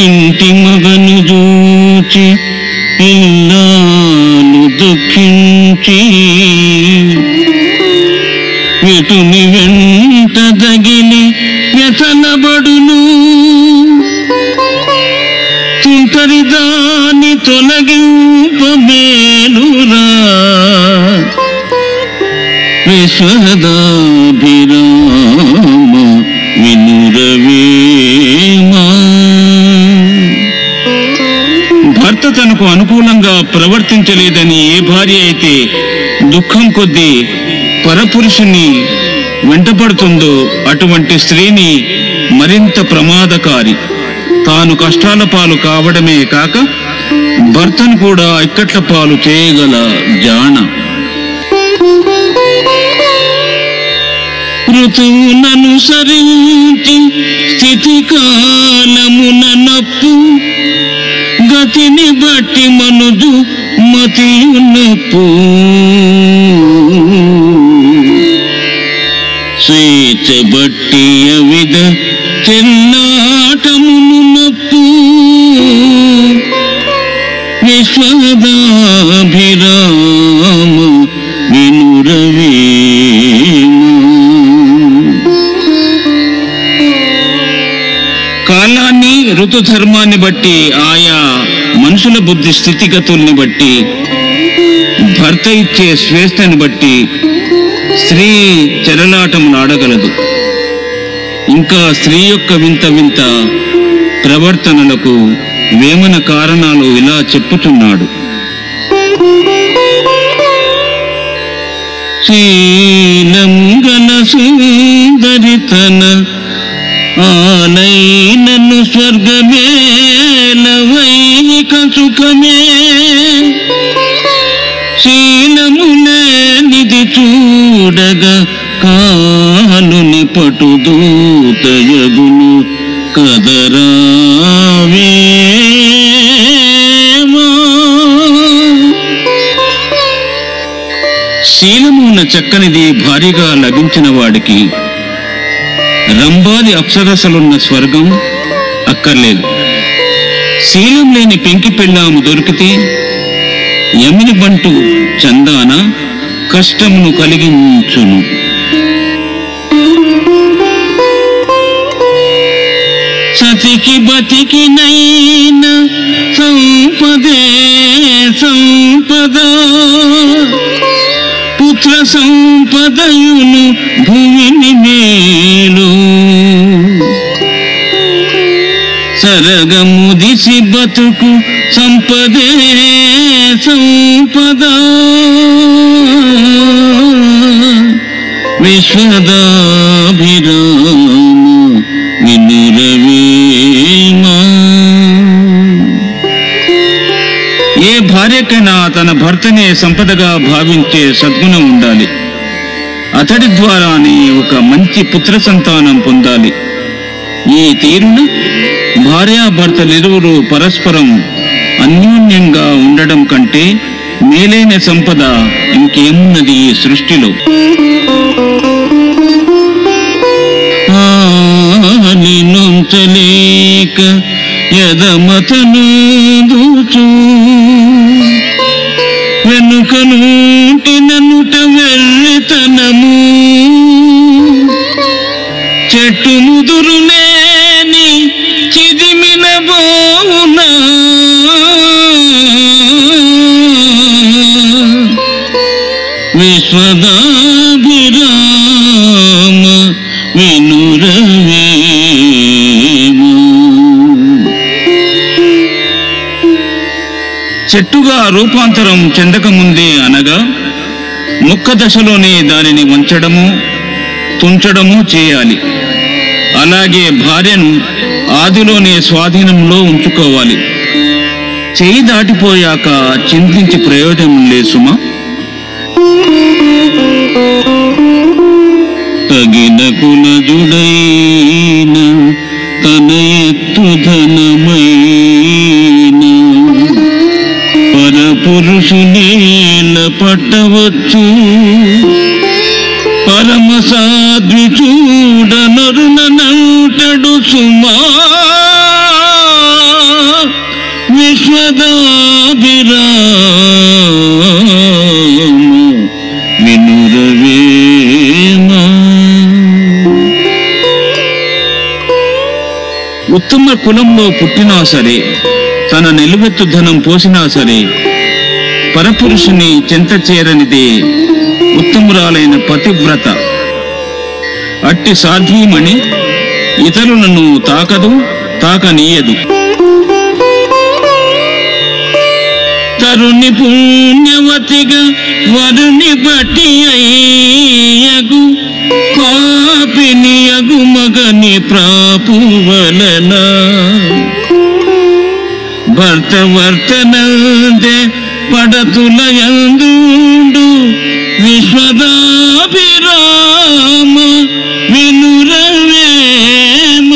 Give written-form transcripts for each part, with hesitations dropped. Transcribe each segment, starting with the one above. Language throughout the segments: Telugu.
ఇంటి మగను చూచి ఇల్లాలు దుఃఖించి వెటుని వెంట దగిలి వ్యసనబడును తుంటరి దాని తొలగింపమేలురా విశ్వదాభిరామ వినురవేమా. భర్త తనకు అనుకూలంగా ప్రవర్తించలేదని ఏ భార్య అయితే దుఃఖం కొద్దీ పరపురుషుని వెంటపడుతుందో అటువంటి స్త్రీని మరింత ప్రమాదకారి. తాను కష్టాల పాలు కావడమే కాక భర్తను కూడా ఇక్కట్ల పాలు చేయగల జాణ. ఋతువుననుసరించి స్థితి కాలమున నప్పు గతిని బట్టి మనుజు మతియునప్పు స్వేచ్ఛ బట్టి అవిధ చెన్నాటమును నప్పు విశ్వదాభిరామ వినురవేమ. కాలాన్ని ఋతుధర్మాన్ని బట్టి ఆయా మనుషుల బుద్ధి స్థితిగతుల్ని బట్టి భర్త ఇచ్చే స్వేచ్ఛను బట్టి స్త్రీ చెరలాటములాడగలదు. ఇంకా స్త్రీ యొక్క వింత వింత ప్రవర్తనలకు వేమన కారణాలు ఇలా చెప్పుచున్నాడు. శీలముగల సుందరితన ఆలైనను స్వర్గమేలవైక సుఖమే శీలములేనిది చూడగా కాలుని పటుదూతయగును కదరావేమా. శీలమున్న చక్కనిది భారీగా లభించిన వాడికి రంబాది అప్సరసలున్న స్వర్గం అక్కర్లేదు. శీలం లేని పెంకి పెళ్ళాము దొరికితే యమిని బంటు చందాన కష్టమును కలిగించును. సతికి బతికినైన సంపదే సంపద పుత్ర సంపదయును భూమిని మేలు సరగము దిసి బతుకు సంపదే సంపద విశ్వదాభిరామ వినురవేమా. ఏ భార్యకైనా తన భర్తనే సంపదగా భావించే సద్గుణం ఉండాలి. అతడి ద్వారానే ఒక మంచి పుత్ర సంతానం పొందాలి. ఈ తీరున భార్యాభర్తలిరువురు పరస్పరం అన్యోన్యంగా ఉండడం కంటే మేలైన సంపద ఇంకేమున్నది ఈ సృష్టిలో. నుంచలేక యదమతను దూచు వెనుకనుటిననుట వెర్రితనము చెట్టు ముదురులేని చిదిమిన బోన విశ్వదాభిరామ వినురవేమ. చెట్టుగా రూపాంతరం చెందకముందే అనగా మొక్క దశలోనే దానిని వంచడము తుంచడము చేయాలి. అలాగే భార్యను ఆదిలోనే స్వాధీనంలో ఉంచుకోవాలి. చేయి దాటిపోయాక చింతించి ప్రయోజనం లేదు సుమా. తగిన కులజుడైన తన ఎత్తు ధనమైన పరపురుషునేల పట్టవచ్చు పరమ సాధ్వి చూడనరుననంటడు సుమా. వినురవేమ. ఉత్తమ కులంలో పుట్టినా సరే, తన నిలువెత్తు ధనం పోసినా సరే, పరపురుషుని చెంత చేరనిదే ఉత్తమురాలైన పతివ్రత. అట్టి సాధ్వీమణి ఇతరులను తాకదు, తాకనీయదు. తరుణి పుణ్యవతిగా వరుని బట్టి అయ్యగు, పాపిని అగు మగని ప్రాపు వలన. భర్త వర్తనందే పడతుల యందుండు విశ్వదాభిరామ వినురవేమ.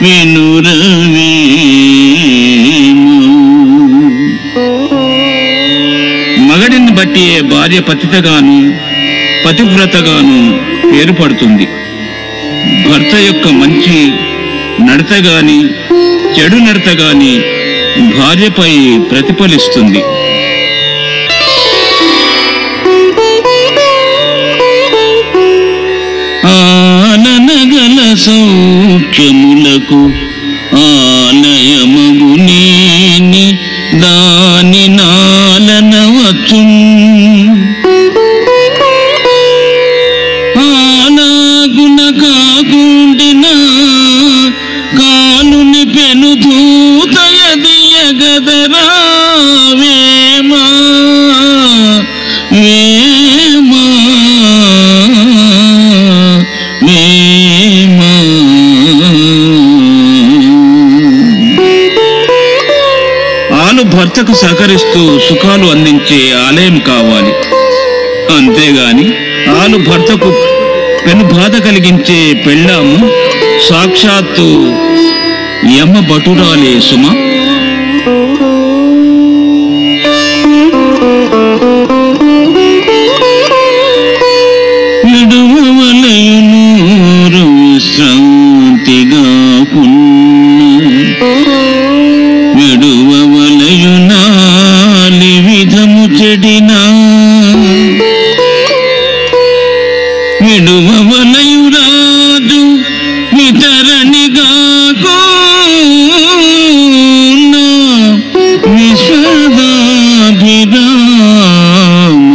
వినురవేమ. మగడిని బట్టి భార్య పతితగాను పతివ్రతగాను పేరు పడుతుంది. భర్త యొక్క మంచి నడత గాని చెడు నడత గాని భార్యపై ప్రతిఫలిస్తుంది. ఆలనగల సౌఖ్యములకు ఆలయమగునేని దాని నాలనవచ్చు. ఆనాగున కాకుండిన కాలుని పెను దూతయదియగదరా వేమా వేమా వేమా. ఆలు భర్తకు సహకరిస్తూ సుఖాలు అందించే ఆలయం కావాలి. అంతేగాని ఆలు భర్తకు పెను బాధ కలిగించే పెళ్ళాము సాక్షాత్తు యమ భటురాలే సుమ. విడువలయునూరు విశ్రాంతిగా విడువలయునాలి విధము చెడినా. విడువలయురాజు వితరణిగా విశ్వదాభిరామ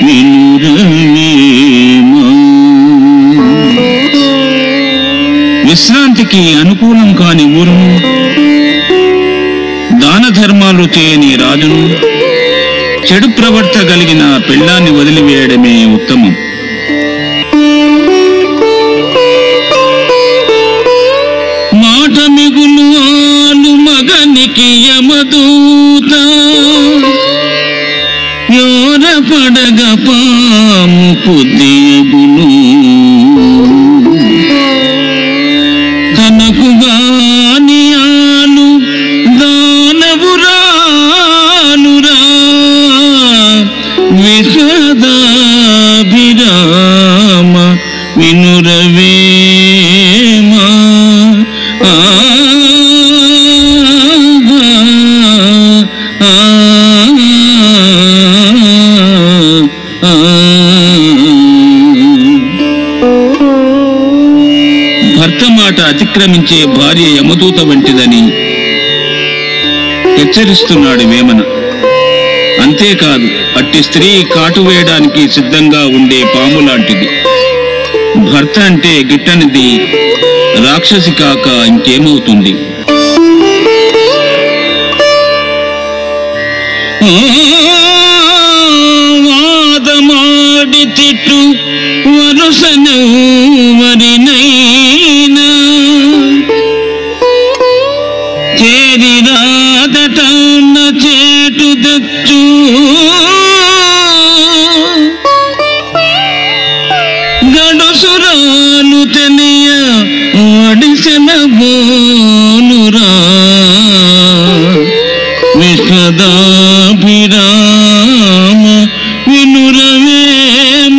వినురవేమ. విశ్రాంతికి అనుకూలం కాని ఊరును, దాన ధర్మాలు చేయని రాజును, చెడు ప్రవర్త కలిగిన పెళ్ళాన్ని వదిలివేయడమే ఉత్తమం. మాట మిగులు ఆలు మగనికి యమదూత, యోర పడగ పాము పొద్దియగును. తనకు గాని ఆలు దానవురాలురా విశ్వదాభిరామ వినురవేమ. భర్త మాట అతిక్రమించే భార్య యమదూత వంటిదని హెచ్చరిస్తున్నాడు వేమన. అంతేకాదు, అట్టి స్త్రీ కాటు వేయడానికి సిద్ధంగా ఉండే పాము లాంటిది. భర్త అంటే గిట్టనిది రాక్షసి కాక ఇంకేమవుతుంది? వాదమాడి తిట్టు వరుసనెవరినైనా చేరి రాదటన్న చేటు దచ్చు. గడుసురాలు తెలియ వడిసెన బోనురా విశ్వదాభిరామ వినురవేమ.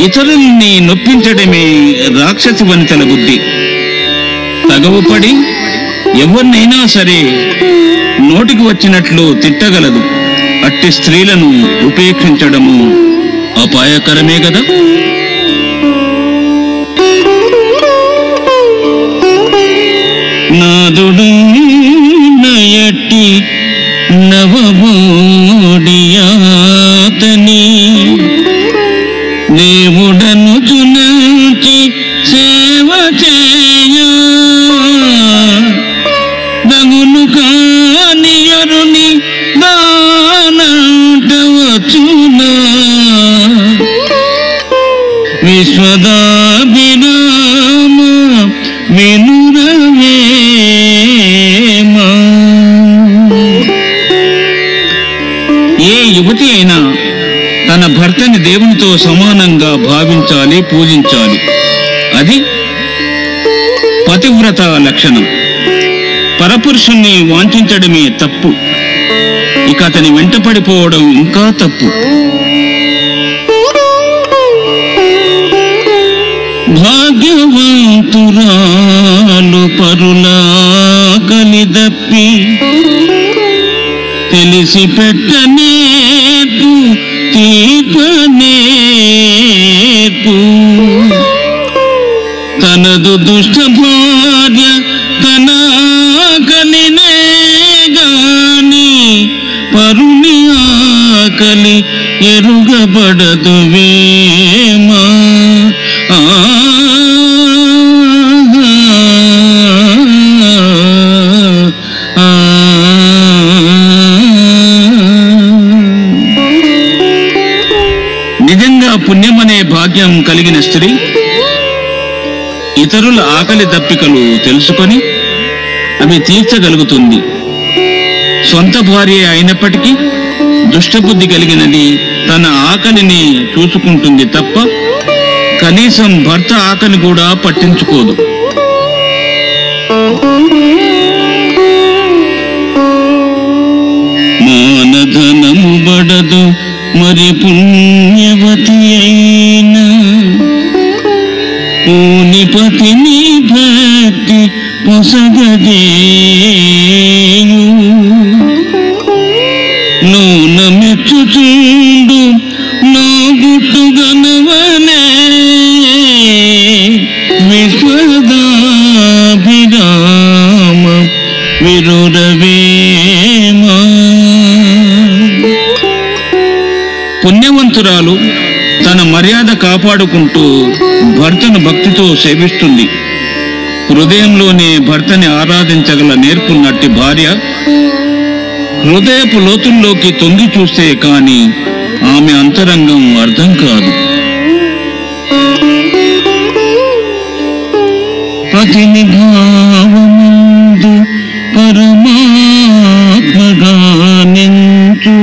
ఇతరుల్ని నొప్పించడమే రాక్షసి వనితల బుద్ధి. తగవుపడి ఎవరినైనా సరే నోటికి వచ్చినట్లు తిట్టగలదు. అట్టి స్త్రీలను ఉపేక్షించడము అపాయకరమే కదా. నాదుడు నయటి నవబోడియాతని దేవుడను చునంచి సేవ చేయ దగులు కానియరుని దానంటవచ్చునా విశ్వదాభిరామ వినురవేమా. ఏ యువతి అయినా తన భర్తని దేవునితో సమానంగా భావించాలి, పూజించాలి. అది పతివ్రత లక్షణం. పరపురుషుణ్ణి వాంఛించడమే తప్పు. ఇక అతని వెంట పడిపోవడం ఇంకా తప్పు. భాగ్యవంతురాలు పరులా కలిదప్పి తెలిసి పెట్టనేర్పు తీర్పనేర్పు తనదు దుష్ట భార్య తన కలినే గాని పరుని ఆకలి ఎరుగబడదు వేమా. నిజంగా పుణ్యమనే భాగ్యం కలిగిన స్త్రీ ఇతరుల ఆకలి దప్పికలు తెలుసుకొని అవి తీర్చగలుగుతుంది. సొంత భార్య అయినప్పటికీ దుష్టబుద్ధి కలిగినది తన ఆకలిని చూసుకుంటుంది తప్ప కనీసం భర్త ఆకలి కూడా పట్టించుకోదు. మానధనము బడదు మరి పుణ్యవతి అయినా పూనిపతిని భక్తి పొసగదేయు నూన మెచ్చుచుండు నో గుట్టు గనవనే విశ్వదాభిరామ విరురవేమా. పుణ్యవంతురాలు తన మర్యాద కాపాడుకుంటూ భర్తను భక్తితో సేవిస్తుంది. హృదయంలోనే భర్తని ఆరాధించగల నేర్పున్నట్టి భార్య హృదయపు లోతుల్లోకి తొంగి చూస్తే కాని ఆమె అంతరంగం అర్థం కాదు. పతిని భావమందు పరమాత్మగా నించు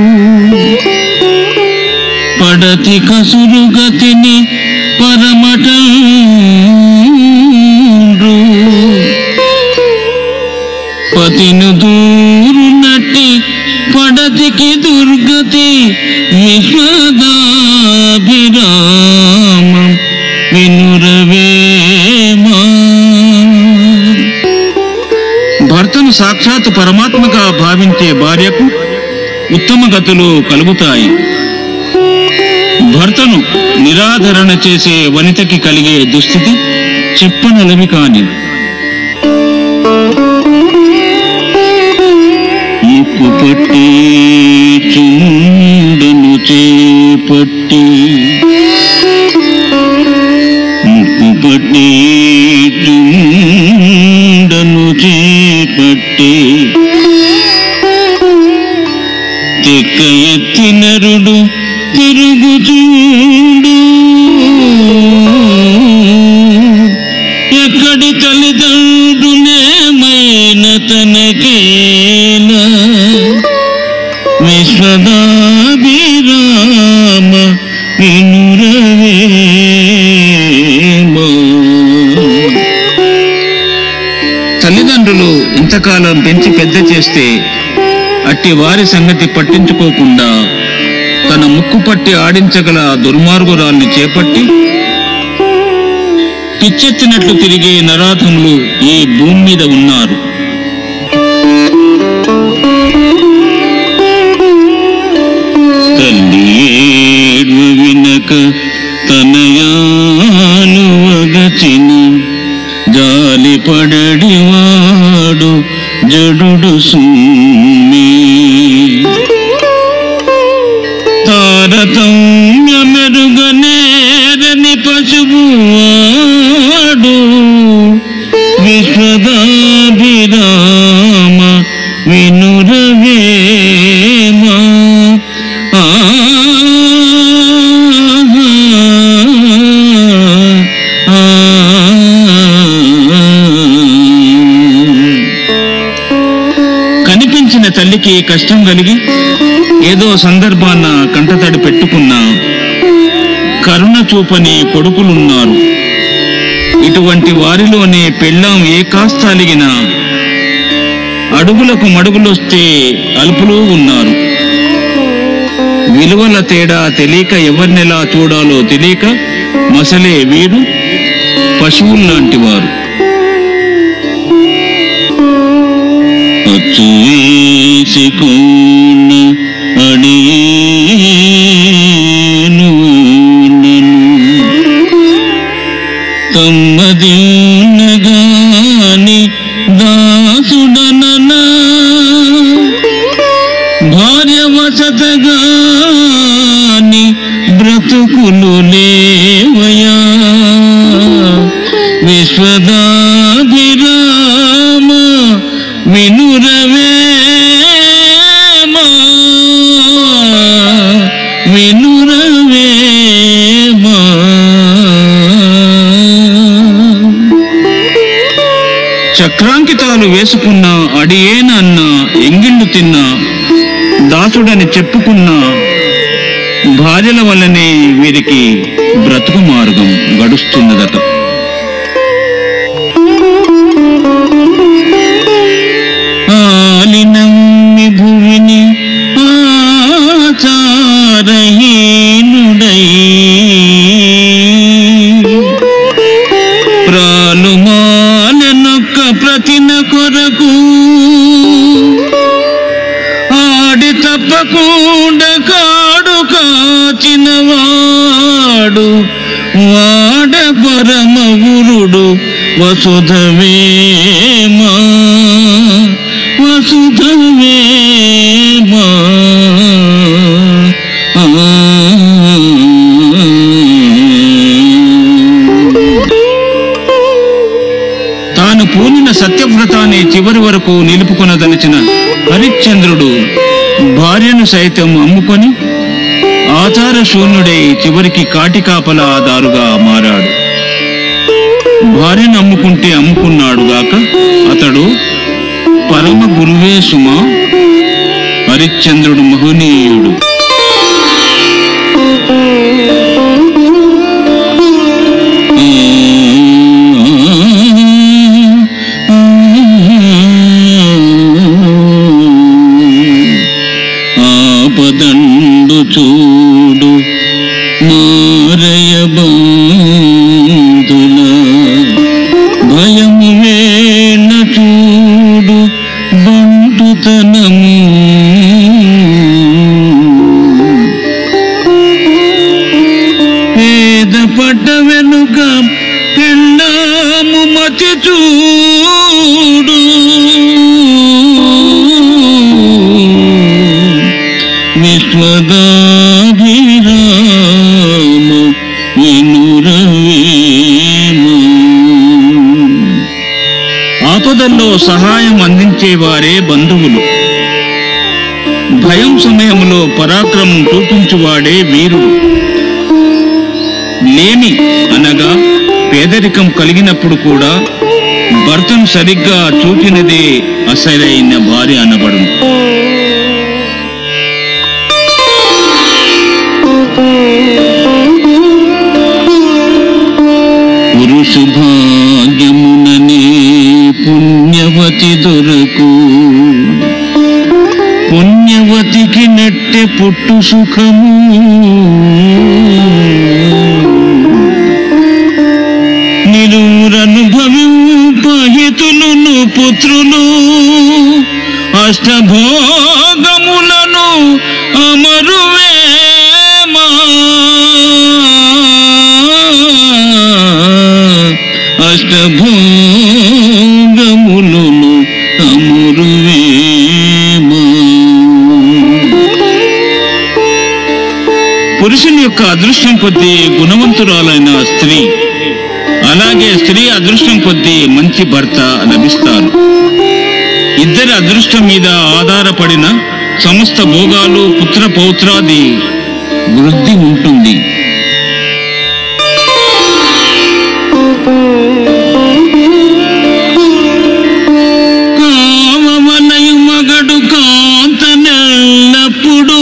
పడతి కసురుగతిని పరమటండ్రు పతిను దూరు నట్టి పడతికి దుర్గతి విశ్వదాభిరామ వినురవేమా. భర్తను సాక్షాత్ పరమాత్మగా భావించే భార్యకు ఉత్తమ గతులు కలుగుతాయి. భర్తను నిరాధరణ చేసే వనితకి కలిగే దుస్థితి చెప్పనలవి కాని. ముక్కు పట్టి చుండను చేపట్టి ముక్కు పట్టి చుండను చేపట్టి తెక్క ఎత్తి నరుడు తిరుగుచూడు ఎక్కడి తల్లిదండ్రులేమైన తనకేలా విశ్వదాభిరామ వినురవేమా. తల్లిదండ్రులు ఇంతకాలం పెంచి పెద్ద చేస్తే అట్టి వారి సంగతి పట్టించుకోకుండా తన ముక్కు పట్టి ఆడించగల దుర్మార్గురాల్ని చేపట్టి పిచ్చెత్తినట్లు తిరిగే నరాధములు ఈ భూమి మీద ఉన్నారు. తల్లి ఏడ్వ వినక తనయాను వగచిన జాలి పడడివాడు జడుడు సుమ్మి. తారతమ్యమెరుగనేరని పశువువాడు విశ్వదాభిరామ వినురవేమ. కనిపించిన తల్లికి కష్టం కలిగి ఏదో సందర్భాన కంటతడి పెట్టుకున్న కరుణ చూపని కొడుకులున్నారు. ఇటువంటి వారిలోనే పెళ్ళాం ఏ కాస్త అలిగినా అడుగులకు మడుగులొస్తే అలుపులు ఉన్నారు. విలువల తేడా తెలియక ఎవరినెలా చూడాలో తెలియక మసలే వీరు పశువుల్లాంటి వారు. అచ్చు వేసికోన అడియేను తమ్మదిన్నగాని దాసుడననా భార్య వసతగాని బ్రతుకులు లేవయా. విశ్వదాభిరామ వినురవేమ వినురవేమ. చక్రాంకితాలు వేసుకున్న అడియేనన్న ఎంగిళ్ళు తిన్న దాసుడని చెప్పుకున్న భార్యల వల్లనే వీరికి బ్రతుకు మార్గం గడుస్తున్నదట. ఆలినమ్మి భువిని ఆచారహీనుడై ప్రాలుమాలనొక్క ప్రతిన కొరకు ఆడి తప్పకుండా కాడు కాచినవాడు వాడ పరమగురుడు వసుధవేమా వసుధవేమా. తాను పూనిన సత్యవ్రతాన్ని చివరి వరకు నిలుపుకొనదలిచిన హరిశ్చంద్రుడు భార్యను సైతం అమ్ముకొని ఆచార శూన్యుడై చివరికి కాటికాపలాదారుగా మారాడు. భార్యను అమ్ముకుంటే అమ్ముకున్నాడుగాక అతడు పరమ గురువే సుమా. హరిశ్చంద్రుడు మహనీయుడు. ఆపదండు చూడు మారయ బంధుల భయము వేణ చూడు బంటుతనము. పేద పడ్డ వెనుక పెళ్ళాము మతి చూడు విశ్వదాభిరామ వినురవేమ. ఆపదల్లో సహాయం అందించేవారే బంధువులు. భయం సమయంలో పరాక్రమం చూపించువాడే వీరుడు. లేమి అనగా పేదరికం కలిగినప్పుడు కూడా భర్తను సరిగ్గా చూచినదే అసలైన భార్య అనబడును. పురుషు భాగ్యముననే పుణ్యవతి దొరకు పుణ్యవతికి నెట్టె పుట్టు సుఖము. నిలు పురుషులు అష్టభోగములను అమరువేమా అష్టభోగములను అమరువేమా. పురుషుని యొక్క అదృష్టం కొద్దీ గుణవంతురాలైన స్త్రీ, అలాగే స్త్రీ అదృష్టం కొద్దీ మంచి భర్త లభిస్తారు. ఇద్దరి అదృష్టం మీద ఆధారపడిన సమస్త భోగాలు, పుత్ర పౌత్రాది వృద్ధి ఉంటుంది. కామవలయు మగడు కాంతనెల్లప్పుడు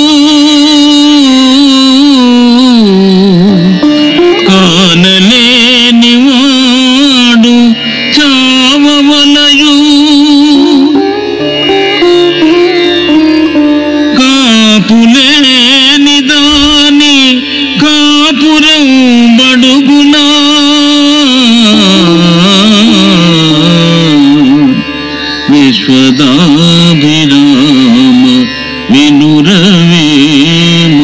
కానలేని వాడు చావవలయు. కాపులేని దాని కాపురం బడుగునా విశ్వదాభిరామ వినురవేమ.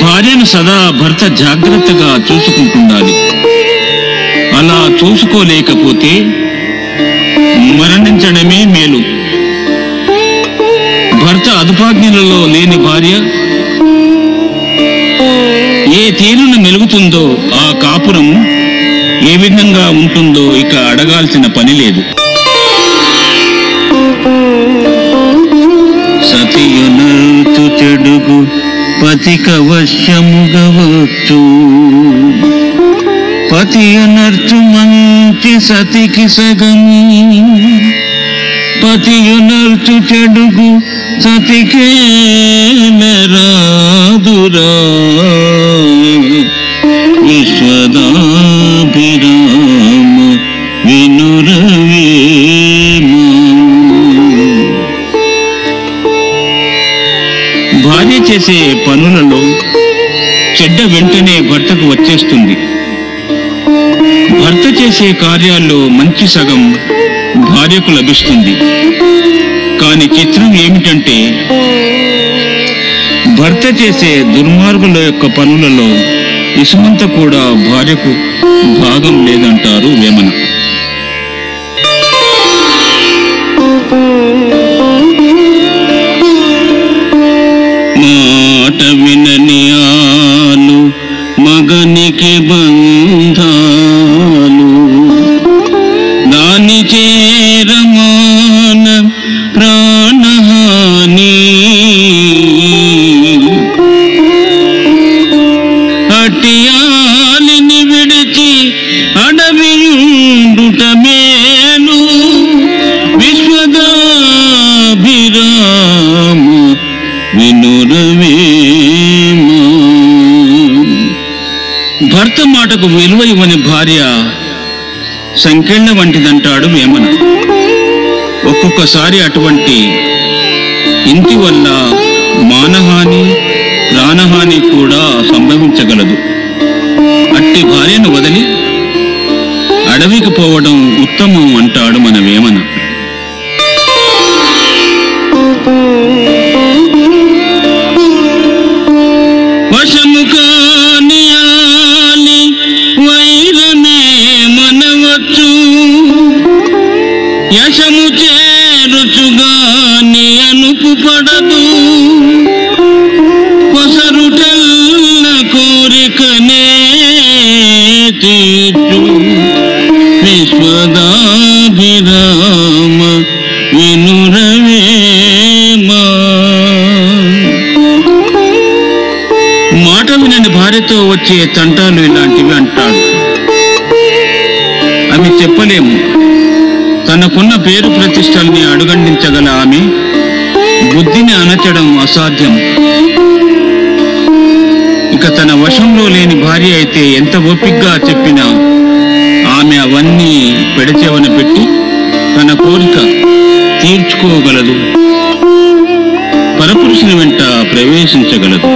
భార్యను సదా భర్త జాగ్రత్తగా చూసుకుంటుండాలి. అలా చూసుకోలేకపోతే మరణించడమే మేలు. భర్త అదుపాజ్ఞలలో లేని భార్య ఏ తీరును మెలుగుతుందో ఆ కాపురం ఏ విధంగా ఉంటుందో ఇక అడగాల్సిన పని లేదు. సతియునర్తు చెడుగు పతిక వశ్యముగవచ్చు. పతియునర్తు మంచి సతికి సగము. పతియునర్తు చెడుగు సతికే మెరాదురా. విశ్వదాభిరామ వినురవేమ. భార్య చేసే పనులలో చెడ్డ వెంటనే భర్తకు వచ్చేస్తుంది. భర్త చేసే కార్యాల్లో మంచి సగం భార్యకు లభిస్తుంది. కాని చిత్రం ఏమిటంటే భర్త చేసే దుర్మార్గుల యొక్క పనులలో ఇసుమంత కూడా భార్యకు భాగం లేదంటారు వేమన. మాట వినని ఆలు మగనికి బంధాలు. దాని చేరమాన ప్రాణహాని. అటియాలిని విడిచి అడవియుండుట మేలు. విశ్వదాభిరామ వినురవేమ. భర్త మాటకు విలువ ఇవ్వని భార్య సంకెళ్ళ వంటిదంటాడు వేమన. ఒక్కొక్కసారి అటువంటి ఇంటి వల్ల మానహాని, ప్రాణహాని కూడా సంభవించగలదు. అట్టి భార్యను వదిలి అడవికి పోవడం ఉత్తమం అంటాడు మన వేమన. వశము కానియాలి వైరమే మనవచ్చు. యశము చేరుచుగాని అనుపు పడదు. కొసరుటల్ల కోరికనే తీర్చు. విశ్వదాభిరామ వినురవేమ. మాట వినని భార్యతో వచ్చే తంటాలు ఇలాంటివి అంటాడు. అవి చెప్పలేము. తనకున్న పేరు ప్రతిష్టల్ని అడుగండించగల ఆమె బుద్ధిని అణచడం అసాధ్యం. ఇక తన వశంలో లేని భార్య అయితే ఎంత ఓపికగా చెప్పినా ఆమె అవన్నీ పెడచెవన పెట్టి తన కోరిక తీర్చుకోగలదు. పరపురుషుని వెంట ప్రవేశించగలదు.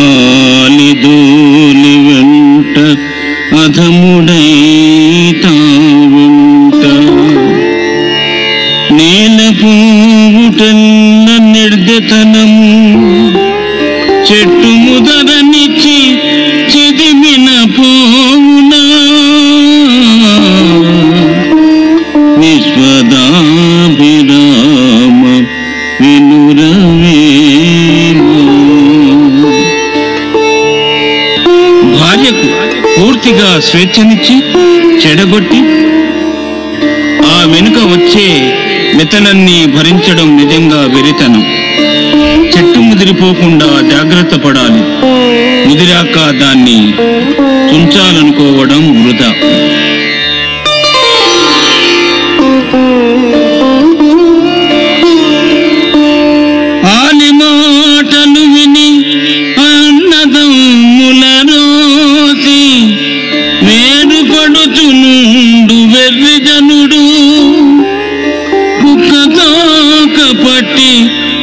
ఆలిదోలి వెంట అధముడైతావుంట నేల పూటన్న నిర్దతనము చెట్టు ముదరనిచ్చి చిదిమిన పోవునా విశ్వదాభిరామ వినురవేమో. భార్యకు పూర్తిగా స్వేచ్ఛనిచ్చి చెడగొట్టి ఆ వెనుక వచ్చే మెతలన్నీ భరించడం నిజంగా వెరితనం. చెట్టు ముదిరిపోకుండా జాగ్రత్త పడాలి. ముదిరాక దాన్ని తుంచాలనుకోవడం వృధా. ఆలి మాటలు విని అన్నదమ్ముల రోసి వేరుపడుచునుండు వెర్రి జనుడు కుక్కతోక పట్టి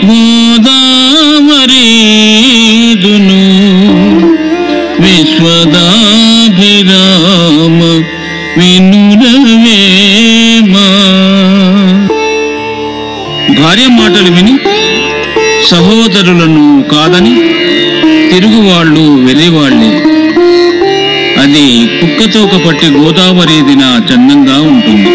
గోదావరీదును విశ్వదాభిరామ వినురవేమా. భార్య మాటలు విని సహోదరులను కాదని తిరుగువాళ్ళు వెర్రివాళ్లే. అది కుక్కతోక పట్టి గోదావరి దిన చందంగా ఉంటుంది.